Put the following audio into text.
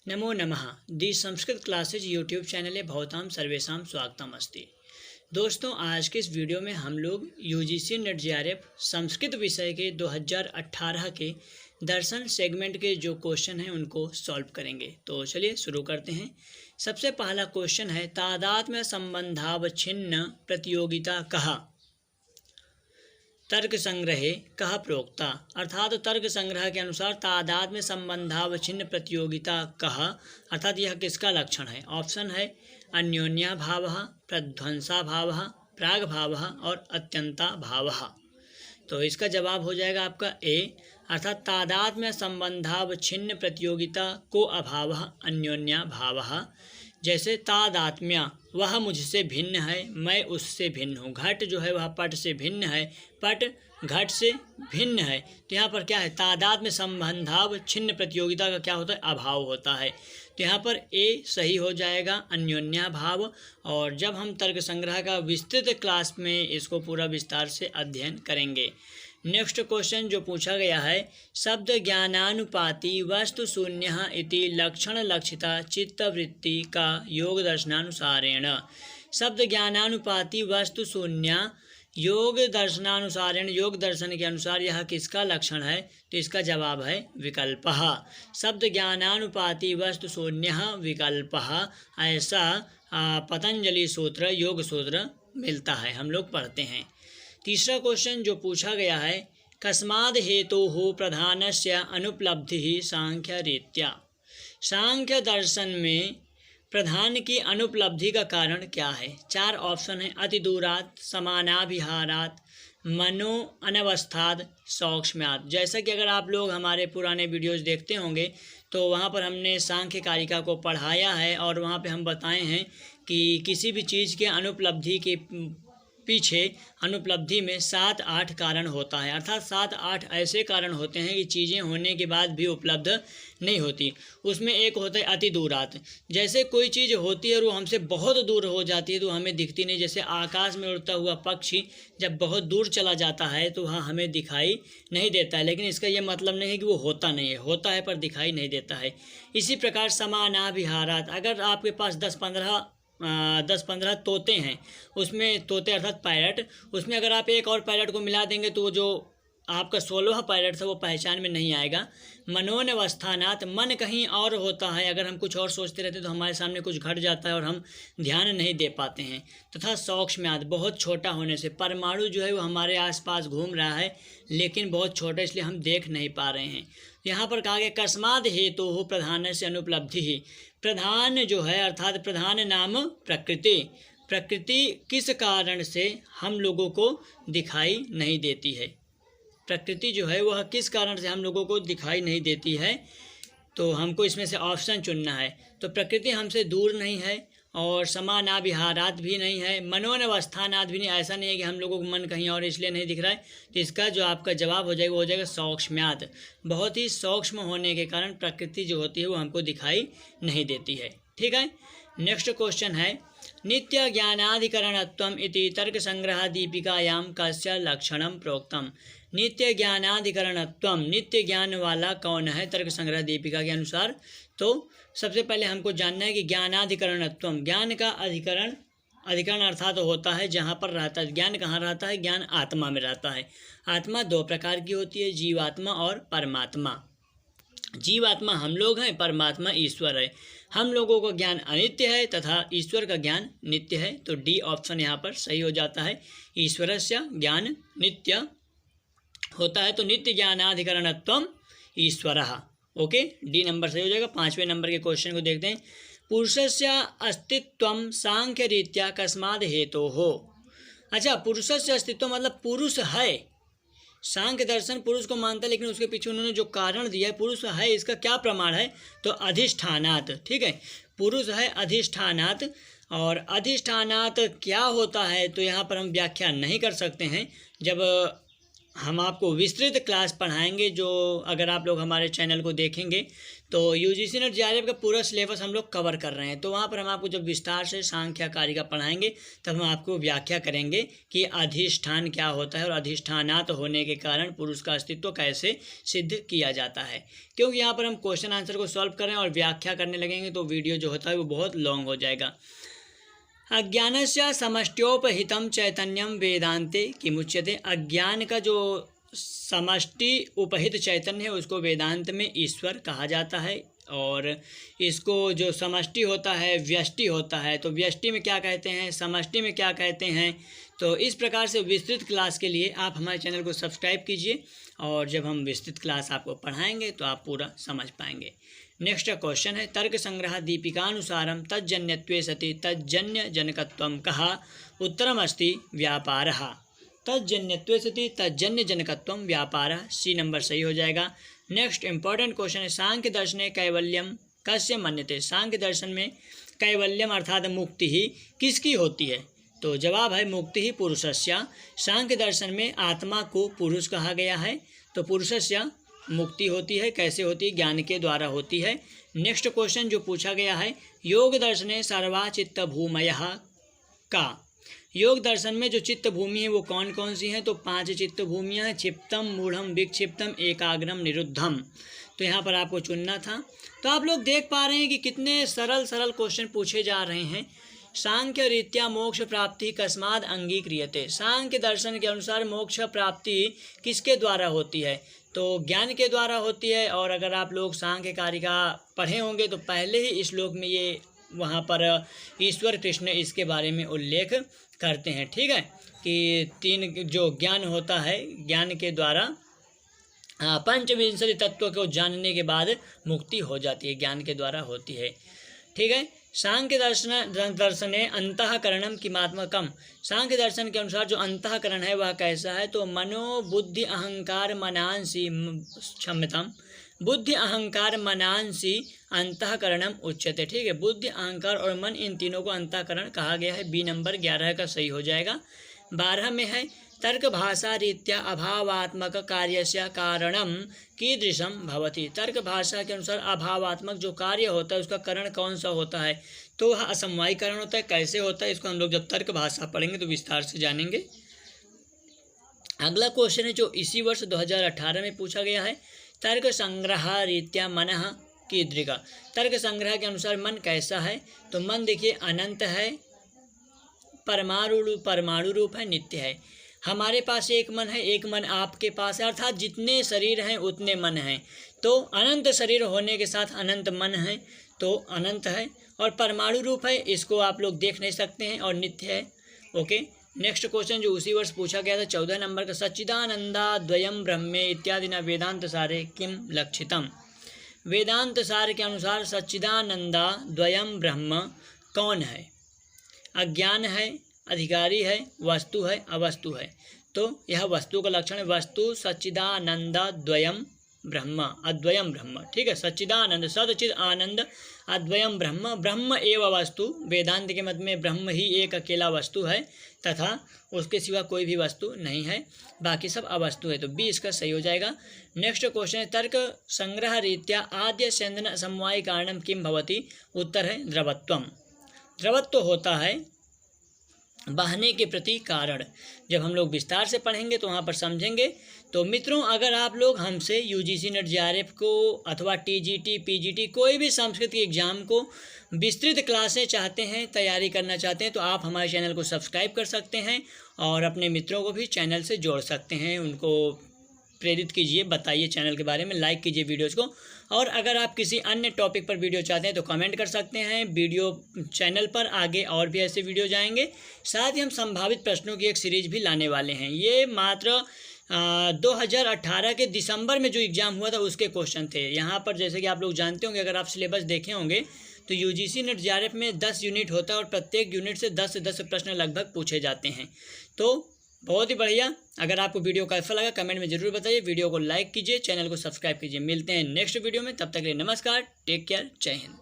नमो नमः। दी Sanskrit classes YouTube channel भवतां सर्वेषां स्वागतम अस्ति। दोस्तों, आज के इस वीडियो में हम लोग यूजीसी नेट जेआरएफ संस्कृत विषय के 2018 के दर्शन सेगमेंट के जो क्वेश्चन हैं उनको सॉल्व करेंगे। तो चलिए शुरू करते हैं। सबसे पहला क्वेश्चन है, तादात्म्य संबंधावच्छिन्न प्रतियोगिता कहा तर्क संग्रहे कहा प्रोक्ता। अर्थात तर्क संग्रह के अनुसार तादात्म्य संबंधावच्छिन्न प्रतियोगिता कहा अर्थात यह किसका लक्षण है। ऑप्शन है अन्योन्याभाव, प्रध्वंसाभाव, प्रागभाव और अत्यंताभाव। तो इसका जवाब हो जाएगा आपका ए, अर्थात तादात्म्य संबंधावच्छिन्न प्रतियोगिता को अभाव अन्योन्याभाव। जैसे तादात्म्य, वह मुझसे भिन्न है, मैं उससे भिन्न हूँ। घट जो है वह पट से भिन्न है, पट घट से भिन्न है। तो यहाँ पर क्या है, तादात्म्य संबंधावच्छिन्न प्रतियोगिता का क्या होता है, अभाव होता है। तो यहाँ पर ए सही हो जाएगा, अन्योन्याभाव। और जब हम तर्क संग्रह का विस्तृत क्लास में इसको पूरा विस्तार से अध्ययन करेंगे। नेक्स्ट क्वेश्चन जो पूछा गया है, शब्द ज्ञानानुपाति वस्तु शून्य इति लक्षण लक्षिता चित्तवृत्ति का योग दर्शनानुसारेण। शब्द ज्ञानानुपाति वस्तु शून्य योग दर्शनानुसारेण, योग दर्शन के अनुसार यह किसका लक्षण है। तो इसका जवाब है विकल्पः। शब्द ज्ञानानुपाति वस्तु शून्य विकल्पः, ऐसा पतंजलि सूत्र योग सूत्र मिलता है, हम लोग पढ़ते हैं। तीसरा क्वेश्चन जो पूछा गया है, कस्माद् हेतोः प्रधानस्य अनुपलब्धिः सांख्य रीत्या। सांख्य दर्शन में प्रधान की अनुपलब्धि का कारण क्या है। चार ऑप्शन है, अतिदूरात्, समानाभिहारात्, मनो अनवस्थाद, सौक्ष्म्यात्। जैसा कि अगर आप लोग हमारे पुराने वीडियोस देखते होंगे तो वहाँ पर हमने सांख्य कारिका को पढ़ाया है और वहाँ पे हम बताए हैं कि किसी भी चीज़ के अनुपलब्धि के पीछे अनुपलब्धि में 7-8 कारण होता है। अर्थात 7-8 ऐसे कारण होते हैं कि चीज़ें होने के बाद भी उपलब्ध नहीं होती। उसमें एक होता है अति दूरात। जैसे कोई चीज़ होती है और वो हमसे बहुत दूर हो जाती है तो हमें दिखती नहीं। जैसे आकाश में उड़ता हुआ पक्षी जब बहुत दूर चला जाता है तो वहाँ हमें दिखाई नहीं देता है, लेकिन इसका ये मतलब नहीं है कि वो होता नहीं है, होता है पर दिखाई नहीं देता है। इसी प्रकार समानाभिहारात, अगर आपके पास 10-15 तोते हैं, उसमें तोते अर्थात पैरट, उसमें अगर आप एक और पैरट को मिला देंगे तो वो जो आपका 16वां पैरट था वो पहचान में नहीं आएगा। मनोनवस्थानात, मन कहीं और होता है, अगर हम कुछ और सोचते रहते तो हमारे सामने कुछ घट जाता है और हम ध्यान नहीं दे पाते हैं। तथा सौक्ष्म्यात, बहुत छोटा होने से, परमाणु जो है वो हमारे आसपास घूम रहा है लेकिन बहुत छोटा इसलिए हम देख नहीं पा रहे हैं। यहाँ पर कहा गया कस्माद् हेतोः प्रधानस्य अनुपलब्धिः। प्रधान जो है अर्थात प्रधान नाम प्रकृति, प्रकृति किस कारण से हम लोगों को दिखाई नहीं देती है। प्रकृति जो है वह किस कारण से हम लोगों को दिखाई नहीं देती है, तो हमको इसमें से ऑप्शन चुनना है। तो प्रकृति हमसे दूर नहीं है और समानाभिहारात भी नहीं है, मनोनवस्थानात भी नहीं। ऐसा नहीं है कि हम लोगों को मन कहीं और इसलिए नहीं दिख रहा है। तो इसका जो आपका जवाब हो जाएगा वो हो जाएगा सौक्ष्म्यात। बहुत ही सूक्ष्म होने के कारण प्रकृति जो होती है वो हमको दिखाई नहीं देती है। ठीक है। नेक्स्ट क्वेश्चन है, नित्य ज्ञानाधिकरणत्वम इति तर्क संग्रह दीपिकायां कस्य लक्षणम प्रोक्तम। नित्य ज्ञानाधिकरणत्वम, नित्य ज्ञान वाला कौन है तर्क संग्रह दीपिका के अनुसार। तो सबसे पहले हमको जानना है कि ज्ञानाधिकरणत्वम, ज्ञान का अधिकरण, अधिकरण अर्थात होता है जहाँ पर रहता है। ज्ञान कहाँ रहता है, ज्ञान आत्मा में रहता है। आत्मा दो प्रकार की होती है, जीवात्मा और परमात्मा। जीवात्मा हम लोग हैं, परमात्मा ईश्वर है। हम लोगों का ज्ञान अनित्य है तथा ईश्वर का ज्ञान नित्य है। तो डी ऑप्शन यहाँ पर सही हो जाता है, ईश्वरस्य ज्ञान नित्य होता है। तो नित्य ज्ञानाधिकरणत्वम ईश्वरः। ओके, डी नंबर सही हो जाएगा। 5वें नंबर के क्वेश्चन को देखते हैं, पुरुषस्य अस्तित्वम सांख्य रीत्या कस्माद् हेतोः। अच्छा, पुरुषस्य अस्तित्व मतलब पुरुष है। सांख्य दर्शन पुरुष को मानता है लेकिन उसके पीछे उन्होंने जो कारण दिया है पुरुष है, इसका क्या प्रमाण है। तो अधिष्ठानात, ठीक है, पुरुष है अधिष्ठानात। और अधिष्ठानात क्या होता है तो यहाँ पर हम व्याख्या नहीं कर सकते हैं। जब हम आपको विस्तृत क्लास पढ़ाएंगे, जो अगर आप लोग हमारे चैनल को देखेंगे तो यूजीसी नेट जेआरएफ का पूरा सिलेबस हम लोग कवर कर रहे हैं। तो वहाँ पर हम आपको जब विस्तार से सांख्य कारिका पढ़ाएंगे तब हम आपको व्याख्या करेंगे कि अधिष्ठान क्या होता है और अधिष्ठानात होने के कारण पुरुष का अस्तित्व कैसे सिद्ध किया जाता है। क्योंकि यहाँ पर हम क्वेश्चन आंसर को सॉल्व कर रहे हैं और व्याख्या करने लगेंगे तो वीडियो जो होता है वो बहुत लॉन्ग हो जाएगा। अज्ञानस्य समष्ट्योपहितं चैतन्यम वेदांते किमुच्यते। अज्ञान का जो समष्टि उपहित चैतन्य है उसको वेदांत में ईश्वर कहा जाता है, और इसको जो समष्टि होता है व्यष्टि होता है। तो व्यष्टि में क्या कहते हैं, समष्टि में क्या कहते हैं। तो इस प्रकार से विस्तृत क्लास के लिए आप हमारे चैनल को सब्सक्राइब कीजिए, और जब हम विस्तृत क्लास आपको पढ़ाएंगे तो आप पूरा समझ पाएंगे। नेक्स्ट क्वेश्चन है, तर्क संग्रह दीपिकानुसारम तज्जन्यत्वे सति तज्जन्य जनकत्वम कहा। उत्तरम अस्ति व्यापारः। तज्जन्यत्वे सति तज्जन्य जनकत्वम व्यापारः, सी नंबर सही हो जाएगा। नेक्स्ट इंपॉर्टेंट क्वेश्चन है, सांख्य दर्शने कैवल्यम कस्य मन्यते। सांख्य दर्शन में कैवल्यम अर्थात मुक्ति ही किसकी होती है। तो जवाब है मुक्ति ही पुरुषस्य। सांख्य दर्शन में आत्मा को पुरुष कहा गया है, तो पुरुषस्य मुक्ति होती है। कैसे होती है, ज्ञान के द्वारा होती है। नेक्स्ट क्वेश्चन जो पूछा गया है, योग दर्शने सर्वा चित्त भूमयः का। योग दर्शन में जो चित्त भूमि है वो कौन कौन सी हैं, तो 5 चित्त भूमियाँ हैं, क्षिप्तम मूढ़म विक्षिप्तम एकाग्रम निरुद्धम। तो यहाँ पर आपको चुनना था। तो आप लोग देख पा रहे हैं कि कितने सरल सरल क्वेश्चन पूछे जा रहे हैं। सांख्य रीत्या मोक्ष प्राप्ति कस्माद अंगीक्रियते। सांख्य दर्शन के अनुसार मोक्ष प्राप्ति किसके द्वारा होती है, तो ज्ञान के द्वारा होती है। और अगर आप लोग सांख्य कारिका पढ़े होंगे तो पहले ही श्लोक में ये वहाँ पर ईश्वर कृष्ण इसके बारे में उल्लेख करते हैं। ठीक है, कि 3 जो ज्ञान होता है, ज्ञान के द्वारा पंचविंशति तत्व को जानने के बाद मुक्ति हो जाती है, ज्ञान के द्वारा होती है। ठीक है, सांख्य दर्शने अंतःकरणम किमात्मकम। सांख्य दर्शन के अनुसार जो अंतःकरण है वह कैसा है, तो मनो बुद्धि अहंकार मनांसी क्षम्यताम बुद्धि अहंकार मनांसी अंतःकरणम उच्यते। ठीक है, बुद्धि अहंकार और मन इन तीनों को अंतःकरण कहा गया है। बी नंबर 11 का सही हो जाएगा। 12 में है, तर्क भाषा रीत्या अभावात्मक कार्यस्य कारणम कीदृशम भवति। तर्क भाषा के अनुसार अभावात्मक जो कार्य होता है उसका कारण कौन सा होता है, तो वह असमवायी कारण होता है। कैसे होता है, इसको हम लोग जब तर्क भाषा पढ़ेंगे तो विस्तार से जानेंगे। अगला क्वेश्चन है जो इसी वर्ष 2018 में पूछा गया है, तर्क संग्रह रीत्या मनः कीदृग। तर्क संग्रह के अनुसार मन कैसा है, तो मन देखिए अनंत है, परमाणु रूप है, नित्य है। हमारे पास एक मन है, एक मन आपके पास है, अर्थात जितने शरीर हैं उतने मन हैं। तो अनंत शरीर होने के साथ अनंत मन है, तो अनंत है। और परमाणु रूप है, इसको आप लोग देख नहीं सकते हैं, और नित्य है। ओके, नेक्स्ट क्वेश्चन जो उसी वर्ष पूछा गया था 14 नंबर का, सच्चिदानंदा द्वयम ब्रह्मे इत्यादि न वेदांत सारे किम लक्षितम। वेदांत सार के अनुसार सच्चिदानंदा द्वयम ब्रह्म कौन है, अज्ञान है, अधिकारी है, वस्तु है, अवस्तु है। तो यह वस्तु का लक्षण है। वस्तु सच्चिदानंदा द्वयम ब्रह्म अद्वयम ब्रह्म। ठीक है, सच्चिदानंद सदचिद आनंद अद्वयम ब्रह्म, ब्रह्म एव वस्तु। वेदांत के मत में ब्रह्म ही एक अकेला वस्तु है तथा उसके सिवा कोई भी वस्तु नहीं है, बाकी सब अवस्तु है। तो बी इसका सही हो जाएगा। नेक्स्ट क्वेश्चन है, तर्क संग्रह रीत्या आद्य स्यंदन समवाय कारणम किम भवति। उत्तर है द्रवत्वम। द्रवत्व होता है बहने के प्रति कारण। जब हम लोग विस्तार से पढ़ेंगे तो वहाँ पर समझेंगे। तो मित्रों, अगर आप लोग हमसे यूजीसी नेट जेआरएफ को अथवा टीजीटी पीजीटी कोई भी संस्कृत के एग्ज़ाम को विस्तृत क्लासें चाहते हैं, तैयारी करना चाहते हैं, तो आप हमारे चैनल को सब्सक्राइब कर सकते हैं और अपने मित्रों को भी चैनल से जोड़ सकते हैं। उनको प्रेरित कीजिए, बताइए चैनल के बारे में, लाइक कीजिए वीडियोज़ को। और अगर आप किसी अन्य टॉपिक पर वीडियो चाहते हैं तो कमेंट कर सकते हैं। वीडियो चैनल पर आगे और भी ऐसे वीडियो जाएंगे। साथ ही हम संभावित प्रश्नों की एक सीरीज भी लाने वाले हैं। ये मात्र 2018 के दिसंबर में जो एग्ज़ाम हुआ था उसके क्वेश्चन थे। यहाँ पर जैसे कि आप लोग जानते होंगे, अगर आप सिलेबस देखे होंगे तो यूजीसी नेट जेआरएफ में 10 यूनिट होता है और प्रत्येक यूनिट से 10 से 10 प्रश्न लगभग पूछे जाते हैं। तो बहुत ही बढ़िया। अगर आपको वीडियो कैसा लगा कमेंट में ज़रूर बताइए। वीडियो को लाइक कीजिए, चैनल को सब्सक्राइब कीजिए। मिलते हैं नेक्स्ट वीडियो में, तब तक के लिए नमस्कार, टेक केयर, जय हिंद।